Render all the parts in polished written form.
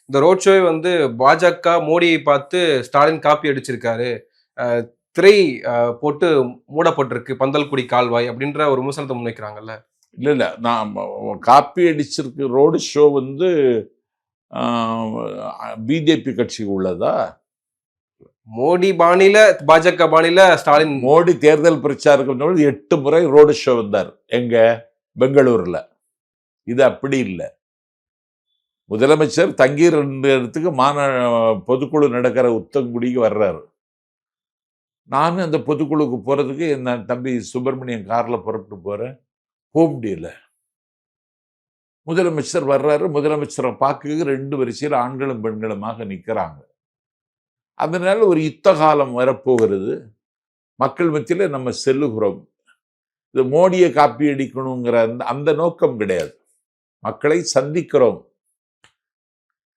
இந்த ரோட் ஷோவே வந்து பாஜக மோடியை பார்த்து ஸ்டாலின் காப்பி அடிச்சிருக்காரு. அ திரை போட்டு மூடப்பட்டிருக்கு பந்தல்குடி கால்வாய் அப்படின்ற ஒரு விமர்சனத்த முன்வைக்கிறாங்கல்ல. இல்ல, இல்ல. நான் காப்பி அடிச்சிருக்கு ரோடு ஷோ வந்து பிஜேபி கட்சிக்கு உள்ளதா? மோடி பாணியில பாஜக பாணியில ஸ்டாலின் மோடி தேர்தல் பிரச்சாரம் 8 முறை ரோடு ஷோ வந்தார். எங்க? பெங்களூர்ல. இது அப்படி இல்லை. முதலமைச்சர் தங்கி 2 இடத்துக்கு பொதுக்குழு நடக்கிற உத்தங்குடிக்கு வர்றாரு. நானும் அந்த பொதுக்குழுக்கு போறதுக்கு என் தம்பி சுப்பிரமணியன் கார்ல புறப்பட்டு போறேன். போக முடியல. முதலமைச்சர் வர்றாரு. முதலமைச்சரை பார்க்க 2 வரிசையில் ஆண்களும் பெண்களுமாக நிற்கிறாங்க. அதனால ஒரு யுத்த காலம் வரப்போகிறது. மக்கள் மத்தியில் நம்ம செல்லுகிறோம். இது மோடியை காப்பி அடிக்கணுங்கிற அந்த நோக்கம் கிடையாது. மக்களை சந்திக்கிறோம்.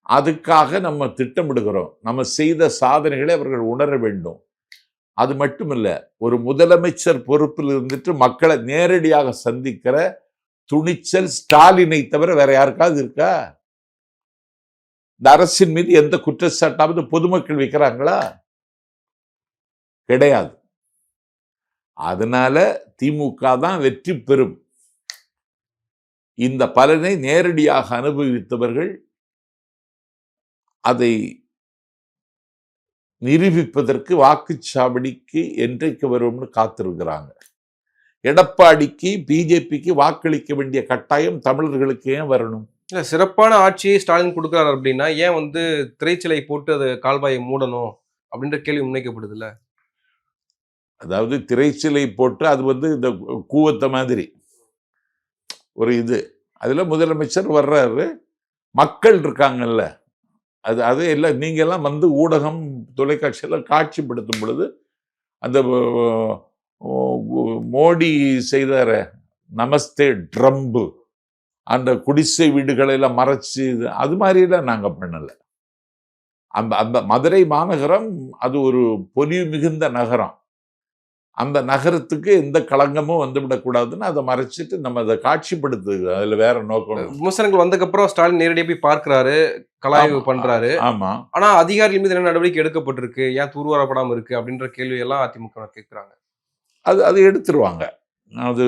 அதுக்காக நம்ம திட்டமிடுகிறோம். நம்ம செய்த சாதனைகளை அவர்கள் உணர வேண்டும். அது மட்டுமல்ல, ஒரு முதலமைச்சர் பொறுப்பில் இருந்துட்டு மக்களை நேரடியாக சந்திக்கிற துணிச்சல் ஸ்டாலினை தவிர வேற யாருக்காவது இருக்கா? இந்த அரசின் மீது எந்த குற்றச்சாட்டாவது பொதுமக்கள் வைக்கிறாங்களா? கிடையாது. அதனால திமுக தான் வெற்றி பெறும். இந்த பலனை நேரடியாக அனுபவித்தவர்கள் அதை நிரூபிப்பதற்கு வாக்குச்சாவடிக்கு என்றைக்கு வரும்னு காத்திருக்கிறாங்க. எடப்பாடிக்கு பிஜேபிக்கு வாக்களிக்க வேண்டிய கட்டாயம் தமிழர்களுக்கு ஏன் வரணும்? இல்ல சிறப்பான ஆட்சியை ஸ்டாலின் கொடுக்குறாரு அப்படின்னா ஏன் வந்து திரைச்சிலை போட்டு அது கால்வாயை மூடணும் அப்படின்ற கேள்வி முன்வைக்கப்படுதுல்ல. அதாவது திரைச்சிலை போட்டு அது வந்து இந்த கூவத்த மாதிரி ஒரு இது. அதுல முதலமைச்சர் வர்றாரு. மக்கள் இருக்காங்கல்ல, அது எல்லாம் நீங்க எல்லாம் வந்து ஊடகம் தொலைக்காட்சியெல்லாம் காட்சிப்படுத்தும் பொழுது அந்த மோடி செய்தார நமஸ்தே ட்ரம்பு அந்த குடிசை வீடுகளை எல்லாம் மறைச்சு அது மாதிரிலாம் நாங்க பண்ணல. அந்த அந்த மதுரை மாநகரம் அது ஒரு பொலிவு மிகுந்த நகரம். அந்த நகரத்துக்கு எந்த களங்கமும் வந்துவிடக்கூடாதுன்னு அதை மறைச்சிட்டு நம்ம அதை காட்சிப்படுத்துது. அதுல வேற நோக்கம். விமர்சனங்கள் வந்ததுக்கு அப்புறம் ஸ்டாலின் நேரடியாக போய் பார்க்கிறாரு, கலாய்வு பண்றாரு. ஆமா. ஆனா அதிகாரிகள் மீது என்ன நடவடிக்கை எடுக்கப்பட்டிருக்கு, ஏன் தூர்வாரப்படாம இருக்கு அப்படின்ற கேள்வி எல்லாம் அதிமுக கேட்கிறாங்க. அது எடுத்துருவாங்க. அது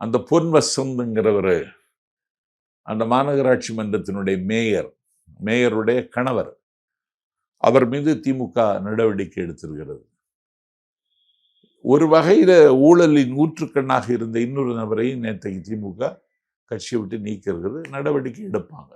அந்த பொன் வசந்த்ங்கிறவர் அந்த மாநகராட்சி மன்றத்தினுடைய மேயருடைய கணவர், அவர் மீது திமுக நடவடிக்கை எடுத்திருக்கிறது. ஒரு வகையில ஊழலின் ஊற்றுக்கண்ணாக இருந்த இன்னொரு நபரையும் நேற்றைக்கு திமுக கட்சியை விட்டு நீக்கிறது, நடவடிக்கை எடுப்பாங்க.